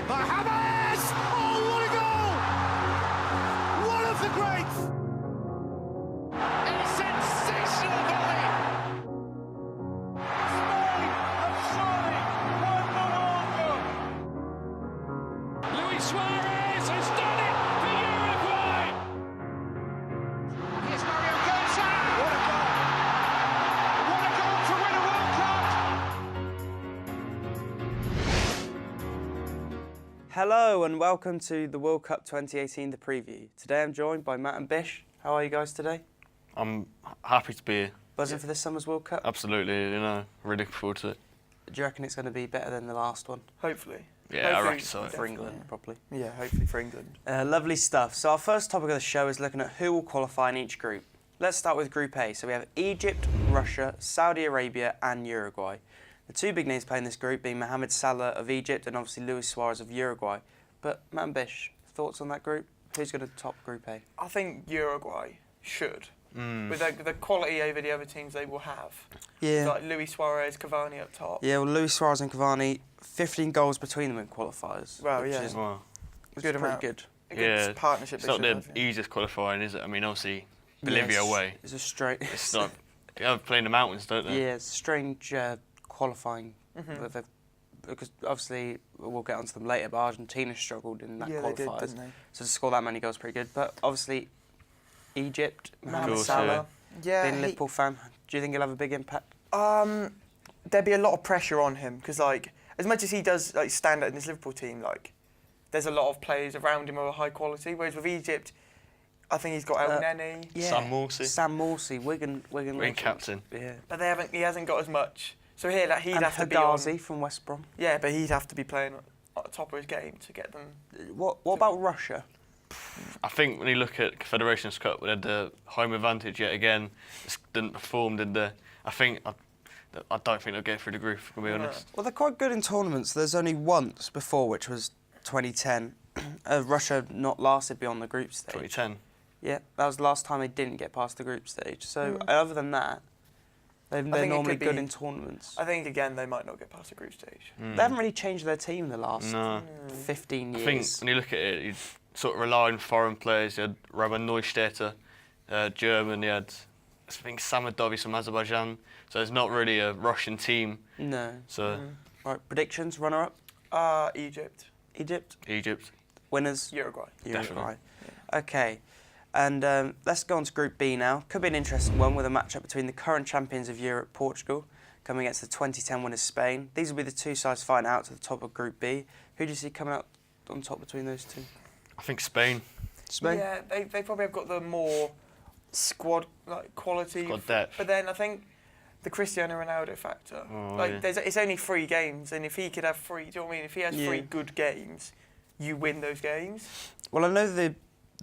it by Hamas! Oh, what a goal! One of the greats! A sensational volley! Spain have surely won the World Cup! Luis Suarez has done it for Uruguay! Here's Mario Götze! What a goal! What a goal to win a World Cup! Hello and welcome to the World Cup 2018, the preview. Today I'm joined by Matt and Bish. How are you guys today? I'm happy to be here. Buzzing for this summer's World Cup? Absolutely, really looking forward to it. Do you reckon it's going to be better than the last one? Hopefully. Yeah, Hopefully, I reckon so. For England, probably. Yeah, hopefully for England. Lovely stuff. So our first topic of the show is looking at who will qualify in each group. Let's start with Group A. So we have Egypt, Russia, Saudi Arabia and Uruguay. The two big names playing this group being Mohamed Salah of Egypt and obviously Luis Suarez of Uruguay. But Matt and Bish, thoughts on that group? Who's going to top Group A? I think Uruguay should. With the quality over the other teams they will have. Yeah. Like Luis Suarez, Cavani up top. Yeah, well, Luis Suarez and Cavani, 15 goals between them in qualifiers. Well, which yeah. is Well, Good pretty amount. good. A good partnership. it's they not should the have, yeah. easiest qualifying, is it? I mean, obviously, Bolivia away. It's a straight... It's not. They have playing the mountains, don't they? Yeah, it's strange qualifying. Because obviously, we'll get onto them later, but Argentina struggled in that Yeah, they did, qualifiers. didn't they? So to score that many goals is pretty good. But obviously, Egypt, Mohamed course, Salah, Yeah. being a Liverpool fan, do you think he'll have a big impact? There'd be a lot of pressure on him because, like, as much as he does like stand out in this Liverpool team, like, there's a lot of players around him of a high quality. Whereas with Egypt, I think he's got El Neni. Yeah. Sam Morsey. Sam Morsey, Wigan Wing captain. Yeah. But he hasn't got as much. So here, like, he'd And have to be on. Higazi from West Brom. Yeah, but he'd have to be playing at the top of his game to get them. What about Russia? I think when you look at Confederations Cup, we had the home advantage yet again. Just didn't perform, did they? I don't think they'll get through the group, to be honest. Well, they're quite good in tournaments. There's only once before, which was 2010. Russia not lasted beyond the group stage. 2010. Yeah, that was the last time they didn't get past the group stage. So other than that, they're think it normally could good be- in tournaments. I think again they might not get past the group stage. They haven't really changed their team in the last No. 15 I years. think when you look at it, you sort of rely on foreign players. You had Robin Neustädter, German. You had, I think, Samadov from Azerbaijan. So it's not really a Russian team. No. So Right, predictions, runner-up? Egypt, Egypt? Egypt. Winners? Uruguay. Uruguay. Okay. And let's go on to Group B now. Could be an interesting one with a matchup between the current champions of Europe, Portugal, coming against the 2010 winners, Spain. These will be the two sides fighting out to the top of Group B. Who do you see coming out on top between those two? I think Spain. Spain? Yeah, they probably have got the more squad quality. Squad depth. But then I think the Cristiano Ronaldo factor. It's only 3 games, and if he could have 3, do you know what I mean? If he has 3 good games, you win those games. Well, I know the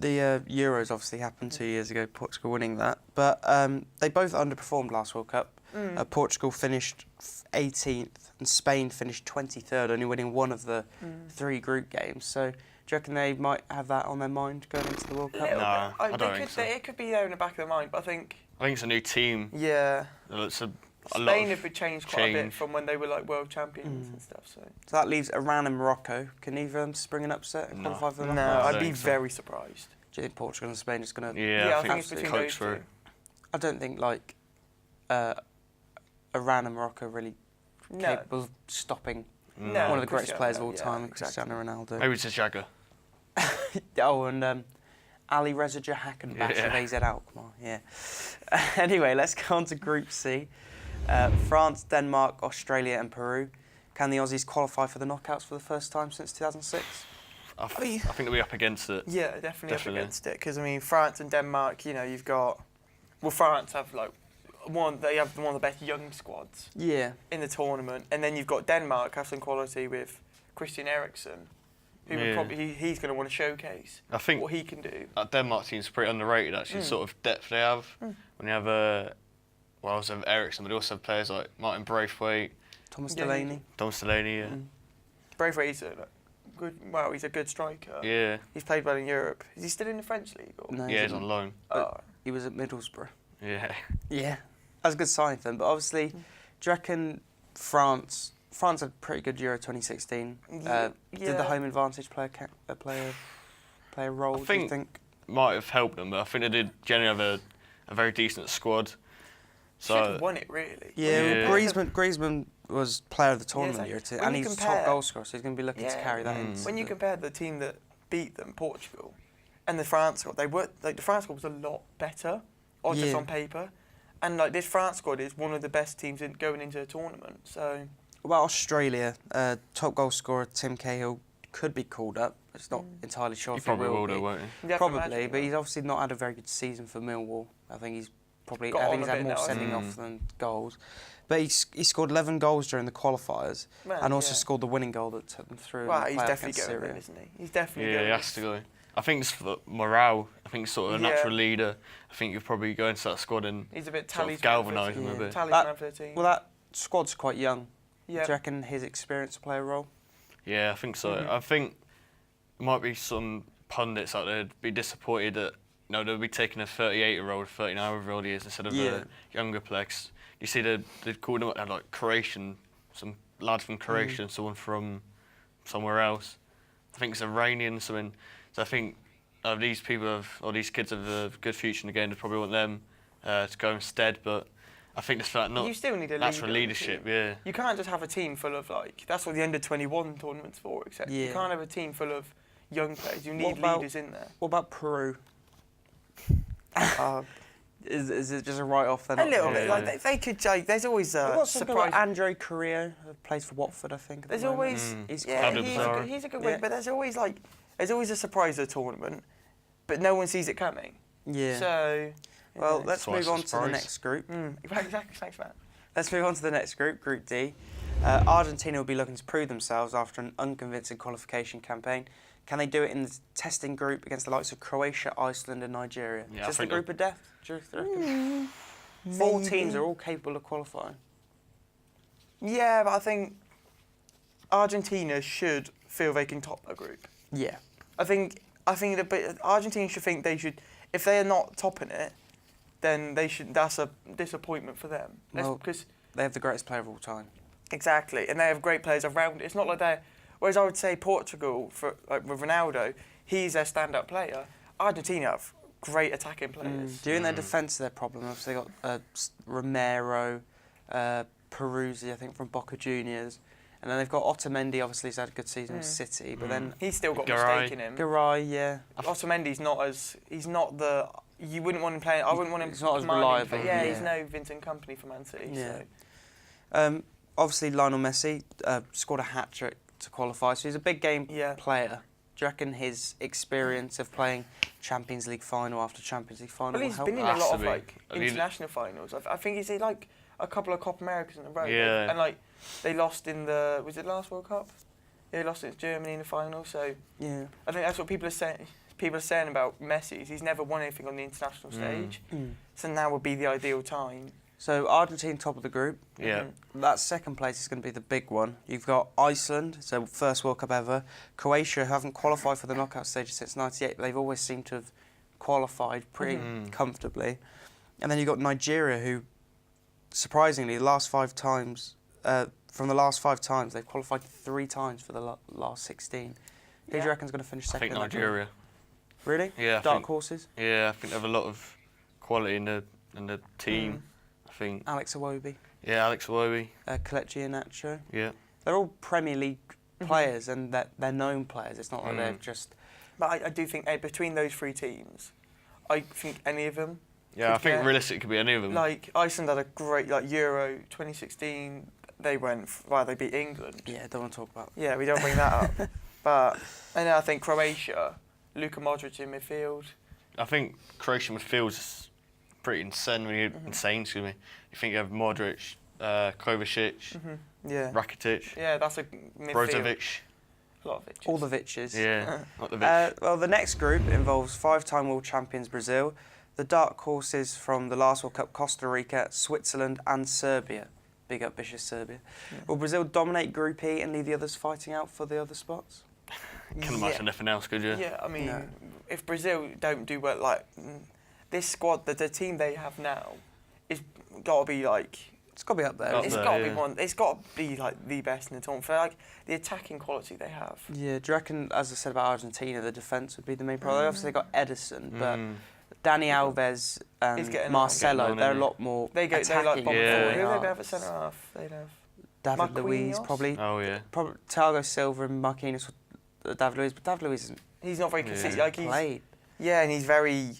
Euros obviously happened 2 years ago, Portugal winning that, but they both underperformed last World Cup. Portugal finished 18th and Spain finished 23rd, only winning one of the 3 group games. So do you reckon they might have that on their mind going into the World Cup? Little No, bit. I don't think so. It could be there in the back of their mind, but I think it's a new team. yeah, It's a lot Spain of have changed quite a bit change. from when they were like world champions and stuff. So So that leaves Iran and Morocco. Can either of them spring an upset and No. qualify for the no, knockouts? I I'd don't be think so. very surprised. Do you think Portugal and Spain are just going to... Yeah, I think it's absolutely between coach those through. two. I don't think, like, Iran and Morocco are really No, capable of stopping No, one of the greatest Cristiano, players of all yeah, time, exactly. Cristiano Ronaldo. Maybe it's a Jagger. Oh, and Ali Reza Jahanbakhsh Yeah. of AZ Alkmaar, yeah. Anyway, let's go on to Group C. France, Denmark, Australia and Peru. Can the Aussies qualify for the knockouts for the first time since 2006? I think they'll be up against it. yeah, definitely up Definitely. against it because I mean France and Denmark. You know, you've got France have like they have one of the best young squads Yeah. in the tournament, and then you've got Denmark have some quality with Christian Eriksen, who would Yeah. probably he's going to want to showcase I think what he can do. that Denmark team's pretty underrated, actually, sort of depth they have. When you have also have Ericsson, but they also have players like Martin Braithwaite, Thomas Yeah, Delaney. Thomas Delaney. Yeah. Braithwaite's a good. Well, he's a good striker. Yeah. He's played well in Europe. Is he still in the French league? Or? No, Yeah, he's didn't. on loan. Oh, He was at Middlesbrough. Yeah. Yeah. That's a good sign for them. But obviously, do you reckon France France had a pretty good Euro 2016. Did the Yeah. home advantage play a role? I do you think- think? Might have helped them, but I think they did generally have a very decent squad. Should have So won it really. Yeah, Yeah. well, Griezmann was player of the tournament exactly. year two, When and you he's compare- top goal scorer, so he's going to be looking to carry that in. When you compare the team that beat them, Portugal, and the France squad, they were like the France squad was a lot better, or just Yeah. on paper, and like this France squad is one of the best teams going into a tournament. So What about Australia? Top goal scorer Tim Cahill could be called up. It's not entirely sure you if probably he will will be. do, won't you? you have to Probably, imagine, but he's obviously not had a very good season for Millwall. I think he's probably Got I on think a he's had bit more now, hasn't sending he? off than goals. But he scored 11 goals during the qualifiers Well, and also yeah. scored the winning goal that took them through. in Well, the he's playoff definitely against going Syria. then, isn't he? He's definitely Yeah, going. he has to go. I think it's for morale. I think sort of a Yeah. natural leader. I think you'll probably go into that squad and He's a bit sort of talisman. galvanise for them a the bit. Talisman for the team. Well, that squad's quite young. yeah. Do you reckon his experience will play a role? Yeah, I think so. I think there might be some pundits out there who'd be disappointed that they'll be taking a 38-year-old, 39-year-old he is instead of Yeah. a younger player. 'Cause you see they'd called them like Croatian, some lads from Croatia and someone from somewhere else. I think it's Iranian, something. So I think these kids have a good future in the game. They probably want them to go instead, but I think it's like not You still need a natural leader, leadership. too. Yeah. You can't just have a team full of like. That's what the under-21 tournament's for. Except you Yeah. can't have a team full of young players. You What need about- leaders in there. What about Peru? Uh, Is it just a write-off then? a little Yeah. bit. Like they could. Like, there's always We've a got some guy like surprise. Andre Carrillo, who plays for Watford, I think. at the There's moment. always. He's Yeah, Pablo he's Pizarro. he's a good Yeah. one. But there's always a surprise of the tournament, but no one sees it coming. Yeah. So. Well, yeah. let's Twice move the on to the surprise. next group. Exactly. Thanks, man. Let's move on to the next group, Group D. Argentina will be looking to prove themselves after an unconvincing qualification campaign. Can they do it in the testing group against the likes of Croatia, Iceland and Nigeria? Yeah, Is I this the think group of death? Do you reckon? 4 teams are all capable of qualifying. Yeah, but I think Argentina should feel they can top a group. Yeah. I think Argentina should think they should. If they are not topping it, then they should. That's a disappointment for them. Well- Because They have the greatest player of all time. exactly, and they have great players around it. It's not like they're. Whereas I would say Portugal, for like with Ronaldo, he's their stand-up player. Argentina have great attacking players. Do you think their defence is their problem? Obviously, they got Romero, Peruzzi, I think, from Boca Juniors. And then they've got Otamendi, obviously, he's had a good season with City. But then He's still got Garay. mistake in him. Garay, yeah. Otamendi's not as. He's not the. You wouldn't want him playing. I wouldn't want him. He's not as commanding reliable, play. Yeah, he's yeah. no Vincent Kompany for Man City. Yeah. So. Obviously, Lionel Messi scored a hat-trick to qualify, so he's a big game Yeah. player. Do you reckon his experience of playing Champions League final after Champions League final Well, will he's help? been in a Has lot to of be. like I mean- international finals. I think he's in like a couple of Copa Americas in a row. Yeah. And like they lost in the was it last World Cup? Yeah, they lost against Germany in the final. So Yeah. I think that's what people are saying. People are saying about Messi. He's never won anything on the international stage. So now would be the ideal time. So Argentina top of the group. Yeah. That second place is going to be the big one. You've got Iceland, so first World Cup ever. Croatia, who haven't qualified for the knockout stage since '98, but they've always seemed to have qualified pretty comfortably. And then you've got Nigeria, who, surprisingly, the last 5 times, from the last 5 times, they've qualified 3 times for the last 16. Who do Yeah. you reckon's going to finish I second? think in that group? Nigeria. Really? Yeah, I Dark think- horses? Yeah, I think they have a lot of quality in the team. I think. Alex Iwobi, Yeah, Alex Iwobi. Kelechi Iheanacho. Yeah. They're all Premier League players, and they're known players. It's not like they're just... But I do think between those 3 teams, I think any of them. Yeah, I Could think get- realistically it could be any of them. Like Iceland had a great Euro 2016. They went. They beat England. Yeah, don't want to talk about... Yeah, we don't bring that up. But and then I think Croatia, Luka Modric in midfield. I think Croatian midfield's pretty insane. Excuse me. You think you have Modric, Kovacic, Yeah. Rakitic, Yeah, that's a midfield. Brozovic. A lot of it. All the Vitches. Yeah, not the Vic. Well, the next group involves 5-time world champions Brazil, the dark horses from the last World Cup, Costa Rica, Switzerland and Serbia. Big up vicious Serbia. Will Brazil dominate Group E and leave the others fighting out for the other spots? Couldn't imagine anything else, could you? Yeah, I mean, No. if Brazil don't do well, this squad, the team they have now, is got to be It's got to be up there. Up It's there, got to yeah. be one. It's got to be like the best in the tournament for like the attacking quality they have. Yeah, do you reckon, as I said about Argentina, the defence would be the main problem? Obviously, they got Edison, but Mm. Dani Alves He's and getting Marcelo, on, they're a isn't he? lot more They attacking. like bomb Yeah. forward. than Who they would they are. have at centre half? They'd have David Luiz, Marquinhos? probably. Oh yeah. Probably Thiago Silva and Marquinhos, David Luiz, but David Luiz isn't He's not very Yeah. consistent. Like played. and he's very.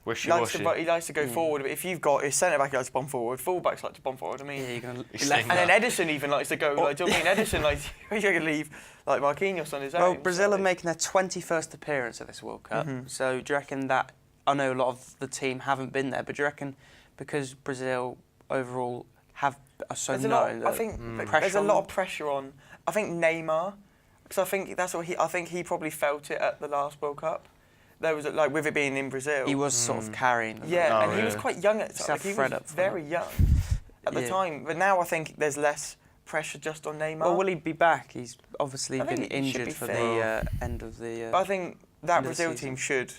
Wishy-washy. He likes to go forward, but if you've got his centre back, he likes to bomb forward. Full backs like to bomb forward. I mean, Yeah, you're going to He's be left. saying and then that. Edison even likes to go. Like, do you know what I mean? Edison, like, you're going to leave like Marquinhos on his Well, own. Brazil so- are making their 21st appearance at this World Cup. Mhm. So do you reckon that, I know a lot of the team haven't been there, but do you reckon because Brazil overall are so There's a lot. known I that think pressure there's a on lot them? of pressure on. I think Neymar, because I think that's what he. I think he probably felt it at the last World Cup. There was like with it being in Brazil. He was sort of carrying them. Yeah, Oh, and he was yeah. quite young at the Just time. have Like, he Fred was up front. very young at the Yeah. time. But now I think there's less pressure just on Neymar. Well, will he be back? He's obviously I think been he should injured be for fit. the end of the. But I think that end of the Brazil season. team should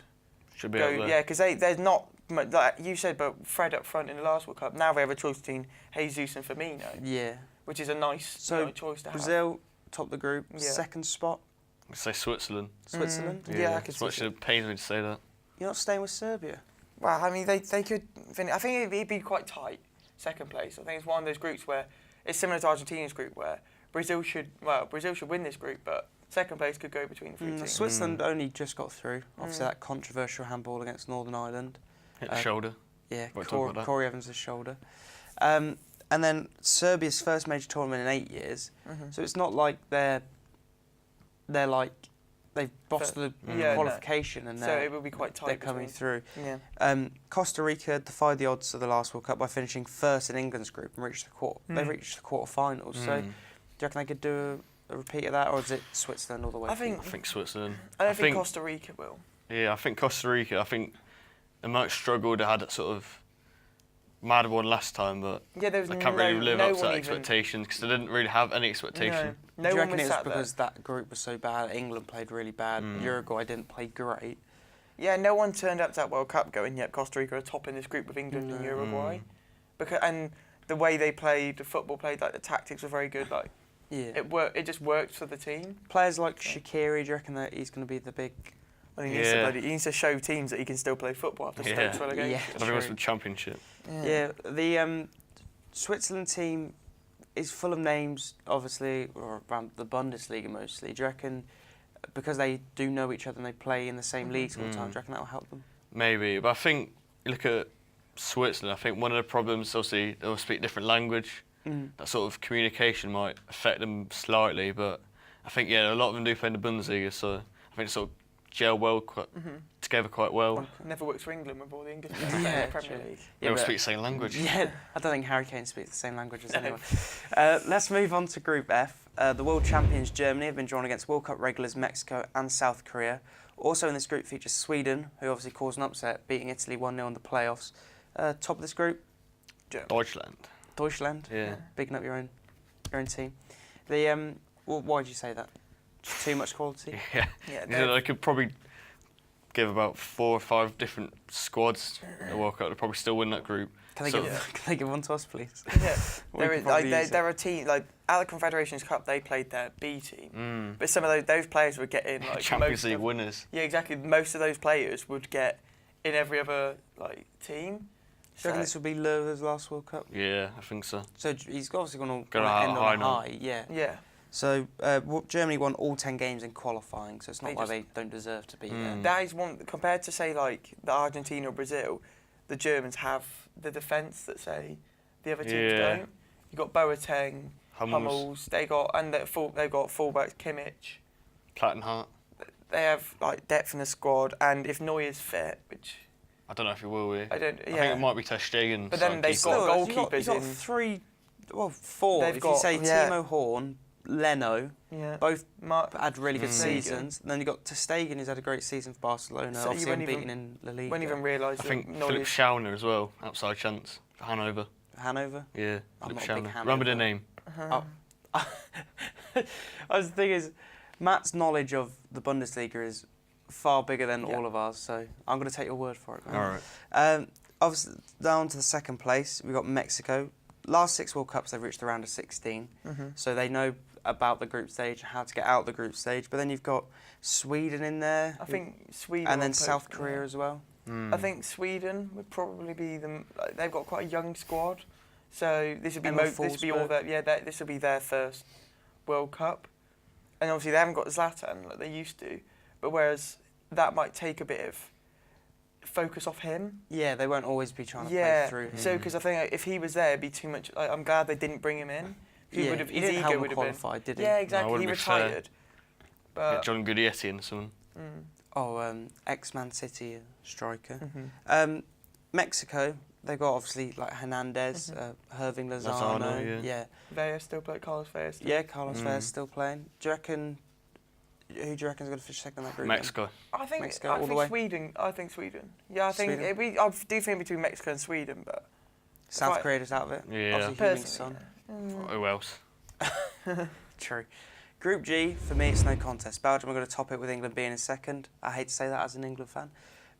Should be go. up there. Yeah, because there's not like you said, but Fred up front in the last World Cup. Now they have a choice between Jesus and Firmino, Yeah. which is a nice choice to have. Brazil top the group, Yeah. second spot, I'd say Switzerland. Switzerland. Yeah, I could As much see as it pains me to say that. You're not staying with Serbia. Well, I mean, they could finish. I think it'd be quite tight, second place. I think it's one of those groups where it's similar to Argentina's group, where Brazil should win this group, but second place could go between the three teams. Switzerland only just got through. Obviously, that controversial handball against Northern Ireland. Hit the shoulder. Yeah, Won't talk about that. Corey Evans' shoulder. And then Serbia's first major tournament in 8 years. So it's not like they're like they've bossed the Yeah, no. qualification and So they're, it will be quite tight. they're coming between- through. Yeah. Costa Rica defied the odds of the last World Cup by finishing first in England's group and reached the They reached the quarterfinals. So do you reckon they could do a repeat of that, or is it Switzerland all the way? I think Switzerland. I don't think Costa Rica will. Yeah, I think Costa Rica. I think they might struggle. They had that sort of mad one last time, but Yeah, there was they can't really live no up to one that even- expectations because they didn't really have any No, expectation. do no you one reckon was it was sat there. because that group was so bad? England played really bad. Uruguay didn't play great. Yeah, no one turned up to that World Cup going, yep, Costa Rica are top in this group with England and Uruguay. And the way they played, the football played, like the tactics were very good. Like Yeah. it just worked for the team. Players like Shaqiri, do you reckon that he's going to be the big? I mean, Yeah. he needs to show teams that he can still play football after Yeah. Stoke's relegation. Yeah. I think it was the championship. Yeah, the Switzerland team is full of names, obviously, or around the Bundesliga mostly. Do you reckon, because they do know each other and they play in the same leagues all the time, do you reckon that will help them? Maybe, but I think you look at Switzerland. I think one of the problems, obviously, they all speak different language. That sort of communication might affect them slightly, but I think a lot of them do play in the Bundesliga, so I think it sort of gel well together quite well. Never works for England with all the English players in Yeah, the Premier true. League. They all but- speak the same language. Yeah, I don't think Harry Kane speaks the same language as anyone. Let's move on to Group F. The world champions Germany have been drawn against World Cup regulars Mexico and South Korea. Also in this group features Sweden, who obviously caused an upset, beating Italy 1-0 in the playoffs. Top of this group, Deutschland. Deutschland. Yeah. Bigging up your own team. The why did you say that? Too much quality. Yeah. Yeah, They could probably give about 4 or 5 different squads a World Cup. They'll probably still win that group. Can they, So- can they give one to us, please? Yeah, We could they're probably use it. a team like at the Confederations Cup. They played their B team, but some of those players would get in like Champions most League of, winners. Yeah, exactly. Most of those players would get in every other like team. Do you reckon this will be Löw's last World Cup? Yeah, I think so. So he's obviously going to Gonna end have a on a high high, yeah. Yeah, So Germany won all 10 games in qualifying, so it's not They like just- they don't deserve to be there. that is one compared to say like the Argentina or Brazil. The Germans have the defence that say the other teams Yeah. don't. You got Boateng, Hummels, Hummels. They've got fullbacks Kimmich. Plattenhardt. They have like depth in the squad, and if Neuer's fit, which I don't know if he will be. I don't. I Yeah, think it might be Ter Stegen. But then they've starting got keeper. goalkeepers You've got in. 3, well, 4. They've if got- you say yeah. Timo Horn, Leno, Yeah. both Mark, had really good Stegen. seasons. And then you got Ter Stegen, who's had a great season for Barcelona, So you obviously wouldn't unbeaten even- in La Liga. won't even realise I that think Philip Neuer's. Schauner as well, outside chance for Hanover. Hanover. Yeah, I'm Philip not a big Schauner. Hanover Remember the fan. name? The thing is, Matt's knowledge of the Bundesliga is far bigger than all of ours, so I'm going to take your word for it. Man. All right. Obviously, down to the second place, we've got Mexico. last 6 World Cups they've reached the round of 16, so they know about the group stage, how to get out the group stage. But then you've got Sweden in there. I think Sweden and then on South paper, Korea as well. I think Sweden would probably be them. Like, they've got quite a young squad, so this would be this will be their first World Cup, and obviously they haven't got Zlatan like they used to. But whereas that might take a bit of focus off him. Yeah, they won't always be trying to play through him. So because I think if he was there, it'd be too much. Like, I'm glad they didn't bring him in. He Yeah, would have. he His didn't ego help would have qualify, been. did he? Yeah, No, exactly. it He wouldn't be fair. retired. Get But John Guidetti and someone. Ex-Man City striker. Mm-hmm. Mexico, they've got obviously like Hernandez, Irving Lozano. Lozano, Yeah. Vea still play. Carlos Vea still. Yeah, Carlos Vea's still playing. Do you reckon? Who do you reckon's going to finish second in that group? Mexico. I think Mexico all the way? Sweden. I think Sweden. Yeah, I think Sweden? I do think between Mexico and Sweden, but South Right. Korea's out of it. Yeah. Obviously, Heung-min's son. Who else? True. Group G, for me, it's no contest. Belgium are going to top it with England being in second. I hate to say that as an England fan.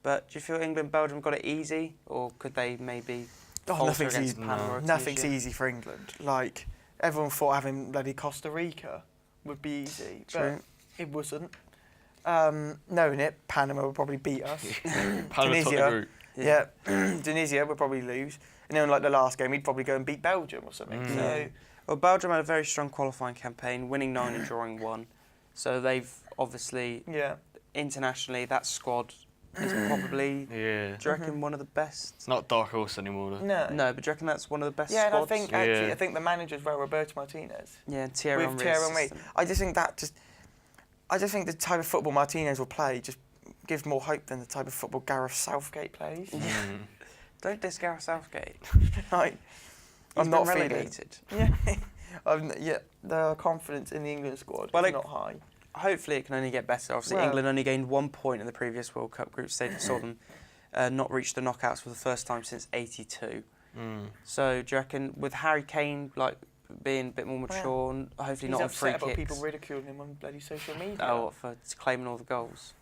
But do you feel England, Belgium got it easy? Or could they maybe falter nothing's against easy. Panama or Nothing's Tunisia? easy for England. Like everyone thought having bloody Costa Rica would be easy, True. but it wasn't. Knowing it, Panama would probably beat us. Panama top the Tunisia, group. yeah, Tunisia would probably lose. And then like the last game, he'd probably go and beat Belgium or something. So Well, Belgium had a very strong qualifying campaign, winning 9 and drawing 1. So they've obviously, yeah, internationally, that squad is probably, Yeah. do you reckon, one of the best? It's not dark horse anymore. Though. no, No, but do you reckon that's one of the best yeah, and I squads? think actually, Yeah. I think the manager's well, Roberto Martinez. Yeah, and Thierry With Henry's Thierry Henry. system. I just think I just think the type of football Martinez will play just gives more hope than the type of football Gareth Southgate plays. Don't diss Gareth Southgate. Like, He's I'm been not feeling. relegated. Yeah, the confidence in the England squad Well, is like- not high. Hopefully it can only get better. Obviously, Well- England only gained 1 point in the previous World Cup group stage. We saw them not reach the knockouts for the first time since '82. So do you reckon, with Harry Kane being a bit more mature, and hopefully He's not on free upset about kicks? people ridiculing him on bloody social media. Oh, what, for claiming all the goals?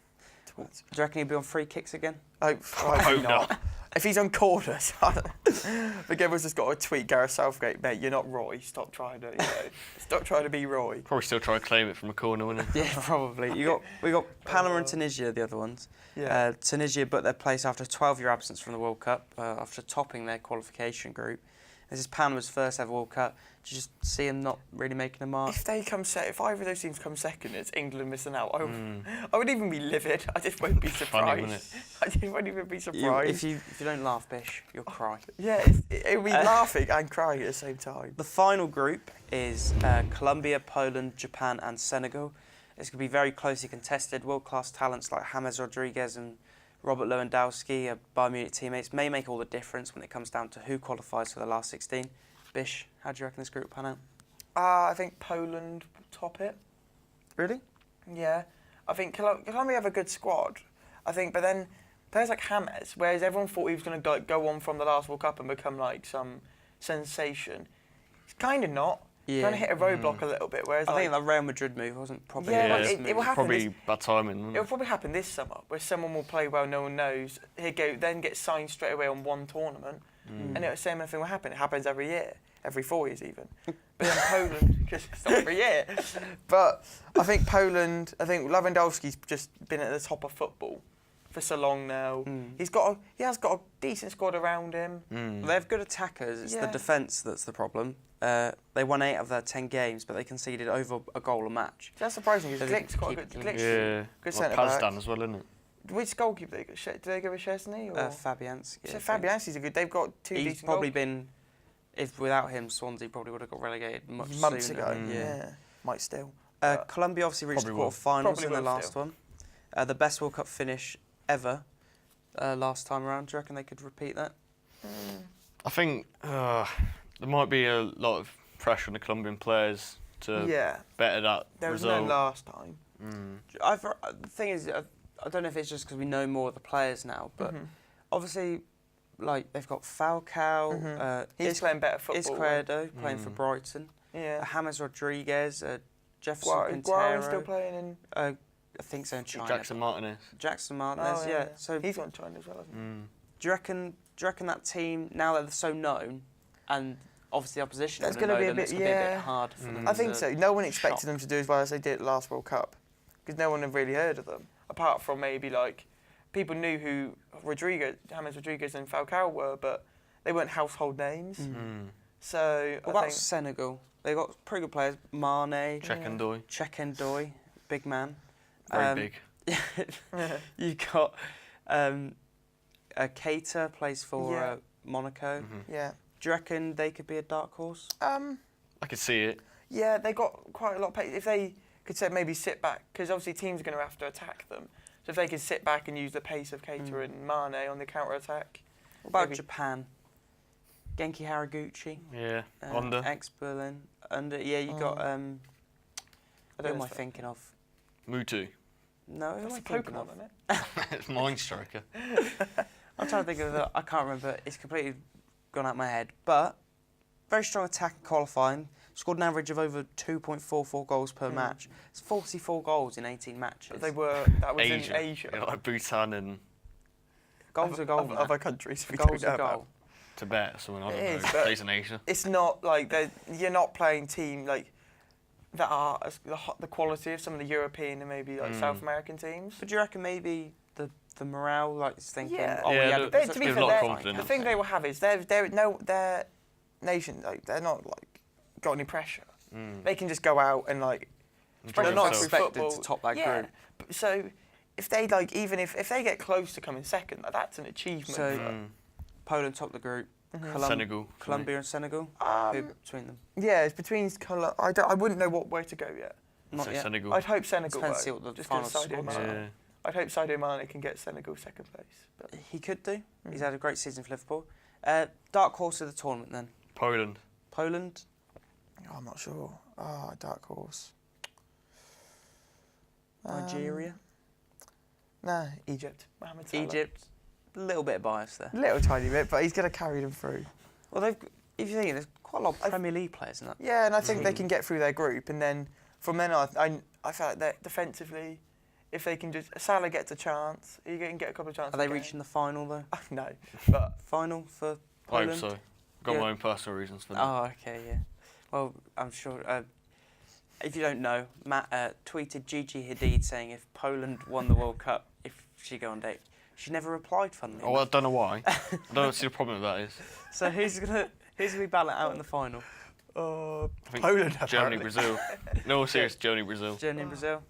Do you reckon he'll be on free kicks again? I hope not. If he's on corners, the everyone's just got to tweet Gareth Southgate, mate. You're not Roy. Stop trying to, stop trying to be Roy. Probably still try to claim it from a corner, wouldn't it? Yeah, probably. We got Panama and Tunisia, the other ones. Yeah. Tunisia booked their place after a 12-year absence from the World Cup, after topping their qualification group. This is Panama's first ever World Cup. Do you just see them not really making a mark? If either of those teams come second, it's England missing out. I would even be livid. I just won't be surprised. Funny, wouldn't it? I just won't even be surprised. If you don't laugh, Bish, you'll cry. Yeah, it'll be laughing and crying at the same time. The final group is Colombia, Poland, Japan and Senegal. It's going to be very closely contested. World-class talents like James Rodriguez and Robert Lewandowski, Bayern Munich teammates, may make all the difference when it comes down to who qualifies for the last 16. Bish, how do you reckon this group will pan out? I think Poland will top it. Really? Yeah. I think Colombia have a good squad. I think, but then players like James, whereas everyone thought he was going to go on from the last World Cup and become like some sensation, he's kind of not. He's Yeah. trying to hit a roadblock a little bit, whereas I like, think that Real Madrid move wasn't probably Yeah, the like, best it move. will happen. Probably bad timing. wouldn't it'll it? probably happen this summer, where someone will play well, no one knows. He'll go, then get signed straight away on one tournament, and the same thing will happen. It happens every year, every 4 years even. But then Poland, because it's not every year. But I think Poland, I think Lewandowski's just been at the top of football for so long now. He has got a decent squad around him. They have good attackers. It's the Yeah. defence that's the problem. They won 8 of their 10 games, but they conceded over a goal a match. That's surprising because So they Glick's quite keep good. it clean. Glick's Yeah. good Well, centre back. Pazdan as well, isn't it? Which goalkeeper they got? Did they go with Chesney? Or? Fabianski. So Fabianski's a good. They've got two He's decent probably goalkeepers. been, if without him, Swansea probably would have got relegated much months sooner. ago. Yeah, might still. Colombia obviously reached the Probably will. quarterfinals Probably in the will last still. one. The best World Cup finish ever last time around. Do you reckon they could repeat that? I think there might be a lot of pressure on the Colombian players to Yeah, better that there was result. no last time. The thing is, I don't know if it's just because we know more of the players now, but obviously, like they've got Falcao, He's playing better football. Izquierdo playing for Brighton, Yeah. James Rodriguez, Jefferson Guarin's Quintero. still playing in. I think so in China. Jackson Martinez. Jackson Martinez, Oh, yeah. So he's gone to China as well, hasn't he? do you reckon that team, now that they're so known, and obviously the opposition. That's going to be a them bit, it's gonna be a bit yeah. hard for them. I think to so. No one expected shock. them to do as well as they did at last World Cup, because no one had really heard of them, apart from maybe like people knew who James Rodriguez and Falcao were, but they weren't household names. So What about Senegal? They got pretty good players. Mane, Chekendoy. big man. Very big. You got Keita plays for Monaco. Yeah. Do you reckon they could be a dark horse? I could see it. Yeah, they got quite a lot of pace. If they could maybe sit back, because obviously teams are going to have to attack them. So if they could sit back and use the pace of Keita and Mane on the counter-attack. What about Japan? Genki Haraguchi. Yeah. Honda. Ex-Berlin. Yeah, you got... who am I thinking of? Mutu. No, who am I That's a thinking Pokemon, of? isn't it? It's Mind Striker. I'm trying to think of it. I can't remember. It's completely gone out of my head. But very strong attack in qualifying. Scored an average of over 2.44 goals per match. It's 44 goals in 18 matches. That was in Asia. You know, like Bhutan and Goals are goal. Other countries. We Goals don't are know goal. about. Tibet or something. I don't It know. is, but Plays in Asia. It's not like you're not playing team like that are the quality of some of the European and maybe like South American teams. But do you reckon maybe the morale, like, is thinking, Yeah. oh, Yeah, we had the- To be Give fair, a lot of they're- confidence. the thing they will have is their nation, like they're not like got any pressure. They can just go out and like Enjoy they're not themselves. expected football. to top that Yeah. group. So if they like even if they get close to coming second, that's an achievement. So- for- Poland top the group. Senegal. for me. Colombia and Senegal. Who between them? yeah, it's between I wouldn't know where to go yet. Not So yet. Senegal. I'd hope Senegal. Depends though, what the just final 'cause Sadio squad's Mane. like. Yeah. I'd hope Sadio Mane can get Senegal second place. But He could do. He's had a great season for Liverpool. Dark horse of the tournament then. Poland. Poland. I'm not sure. Dark horse. Nigeria. Nah, Egypt. Mohamed Salah. Egypt. A little bit of bias there. Little tiny bit, but he's going to carry them through. Well, if you think there's quite a lot of Premier League players in that. Yeah, and I think they can get through their group, and then from then on, I feel like that defensively, if they can just Salah gets a chance, he can get a couple of chances. Are they a game. reaching the final though? No, but Final for I Poland? hope so. Got Yeah. my own personal reasons for that. Oh, okay, yeah. Well, I'm sure. If you don't know, Matt tweeted Gigi Hadid saying if Poland won the World Cup, if she'd go on date. She never replied, funnily Oh, I enough. don't know why. I don't see the problem with that is. So who's gonna be battling out in the final? I think Poland, Germany, apparently. Brazil. No, serious, Germany, Brazil. Germany and Brazil.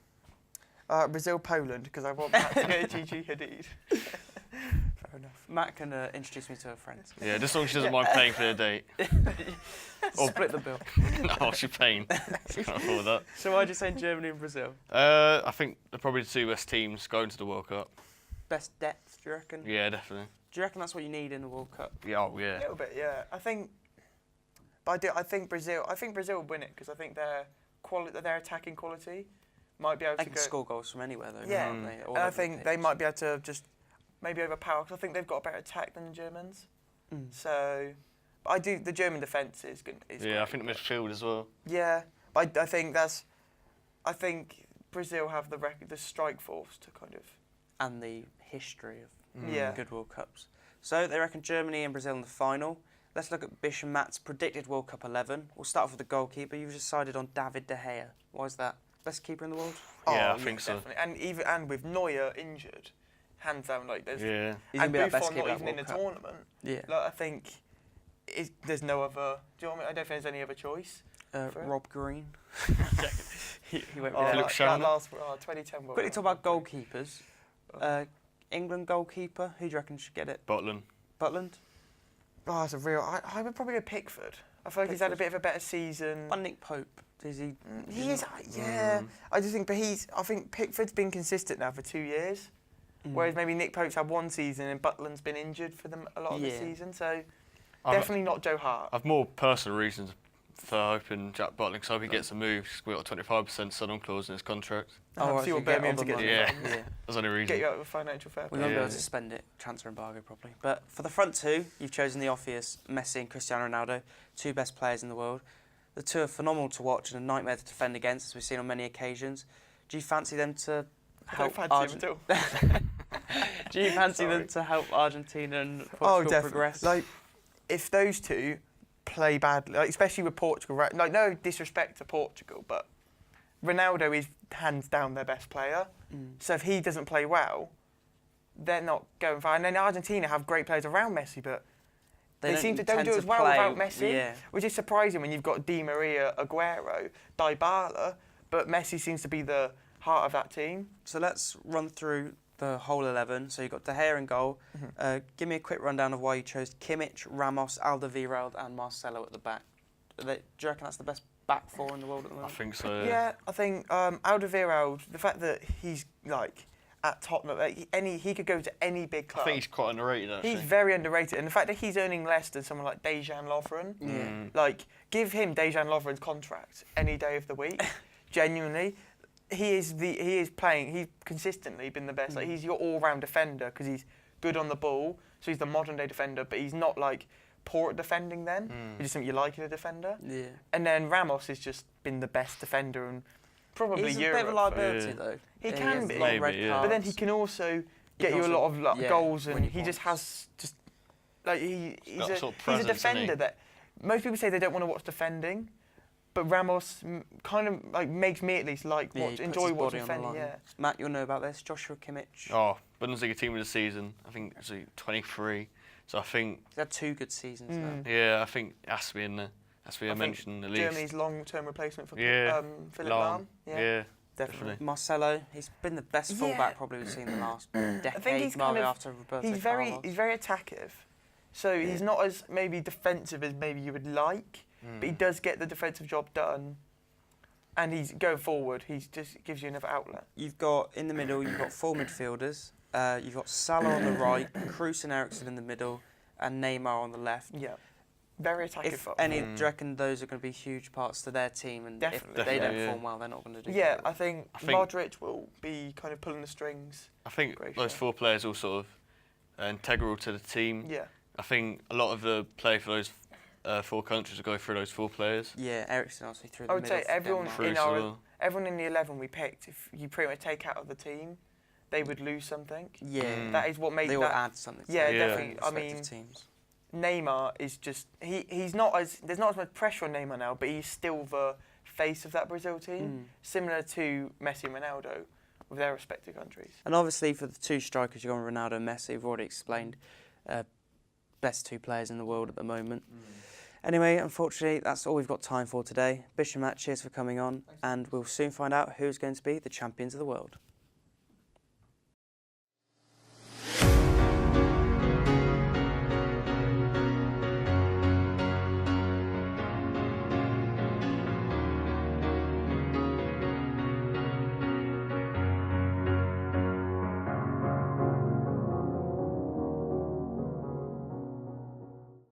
Brazil, Poland, because I want Matt to go Gigi Hadid. Fair enough. Matt can introduce me to her friends. Yeah, just as long as she doesn't mind paying for their date. Or split the bill. No, she's paying. She can't afford that. So why'd you say Germany and Brazil? I think they're probably the two best teams going to the World Cup. Best depth, do you reckon? Yeah, definitely. Do you reckon that's what you need in the World Cup? Yeah, oh, yeah. A little bit, yeah. I think Brazil will win it because I think their attacking quality might be able They to can go. score goals from anywhere though. Yeah, can't they? All and I over the think they pitch. might be able to just maybe overpower because I think they've got a better attack than the Germans. So, but the German defence is good. Yeah, I think the midfield as well. Yeah, but I think Brazil have the strike force to kind of. And the history of Yeah. good World Cups. So they reckon Germany and Brazil in the final. Let's look at Bish and Matt's predicted World Cup 11. We'll start off with the goalkeeper. You've decided on David De Gea. Why is that? Best keeper in the world? Yeah, I think so. Definitely. And with Neuer injured, hands down, like there's. Yeah. He's gonna And be that best Buffon keeper not at even in the World Cup. tournament. Yeah. Like, I think there's no other. Do you know what I mean? I don't think there's any other choice. for it. Rob Green. he went Oh, with Philip that. Shannon. last 2010 World Quickly Cup. talk about goalkeepers. England goalkeeper. Who do you reckon should get it? Butland. Butland? Oh, it's a real. I would probably go Pickford. I feel like he's had a bit of a better season. And Nick Pope. Is he? He is, yeah. I just think, I think Pickford's been consistent now for 2 years, whereas maybe Nick Pope's had one season and Butland's been injured for them a lot of the Yeah. season. So I've- definitely not Joe Hart. I've more personal reasons for hoping Jack Butland, because I hope he gets a move. He's got a 25% sign-on clause in his contract. Oh, see what Birmingham to get money. Yeah. you. Yeah. That's the only reason. Get you out of financial fair We play. won't be able Yeah. to spend it, transfer embargo properly. But for the front two, you've chosen the obvious, Messi and Cristiano Ronaldo, two best players in the world. The two are phenomenal to watch and a nightmare to defend against, as we've seen on many occasions. Do you fancy them to I don't help fancy him at all. Do you fancy Sorry. them to help Argentina and Oh, Portugal definitely. progress? Like, if those two, play badly, like, especially with Portugal. Right? Like, no disrespect to Portugal, but Ronaldo is hands down their best player. So if he doesn't play well, they're not going far. And then Argentina have great players around Messi, but they seem to don't do as well without Messi, which is surprising when you've got Di Maria, Aguero, Dybala, but Messi seems to be the heart of that team. So let's run through the whole 11. So you've got De Gea in goal. Give me a quick rundown of why you chose Kimmich, Ramos, Alderweireld and Marcelo at the back. Do you reckon that's the best back four in the world at the moment? I think so. Yeah, I think Alderweireld, the fact that he's like at Tottenham, like, he could go to any big club. I think he's quite underrated, actually. He's very underrated, and the fact that he's earning less than someone like Dejan Lovren, like give him Dejan Lovren's contract any day of the week. Genuinely, he's consistently been the best. Like, he's your all-round defender because he's good on the ball, so he's the modern-day defender, but he's not like poor at defending. Then you just think you like a defender. Yeah. And then Ramos has just been the best defender and probably he's Europe. He's a bit of a liability though. He can be, maybe, but then he can also get you a lot of goals, and he just has like he's a defender that most people say they don't want to watch defending, but Ramos kind of like makes me at least enjoy watching defending. Yeah. Matt, you'll know about this. Joshua Kimmich. Oh, Bundesliga team of the season. I think it's 23. So I think he's had 2 good seasons now. Yeah, I think it has to be in there. Has to be a mention at least. Germany's long-term replacement for Philip Lahm. Yeah, definitely. Marcelo, he's been the best fullback probably we've seen in the last decade. I think he's after Roberto Carlos. He's very attackive, so he's not as maybe defensive as maybe you would like, but he does get the defensive job done. And he's going forward. He just gives you another outlet. You've got in the middle. You've got 4 midfielders. You've got Salah on the right, Kroos and Eriksen in the middle, and Neymar on the left. Yeah, very attacking. If any, do you reckon those are going to be huge parts to their team? And definitely. If they don't perform well, they're not going to do. Yeah, I think Modric will be kind of pulling the strings. I think those 4 players are sort of integral to the team. Yeah. I think a lot of the play for those 4 countries will go through those 4 players. Yeah, Eriksen obviously through the middle. I would say everyone in the 11 we picked, if you pretty much take out of the team, they would lose something. Yeah. That is what makes they will add something. Yeah, definitely. I mean, teams. Neymar is just he's not as there's not as much pressure on Neymar now, but he's still the face of that Brazil team, similar to Messi and Ronaldo with their respective countries. And obviously for the 2 strikers, you've got Ronaldo and Messi. We've already explained best 2 players in the world at the moment. Anyway, unfortunately, that's all we've got time for today. Bish and Matt, cheers for coming on, and we'll soon find out who's going to be the champions of the world.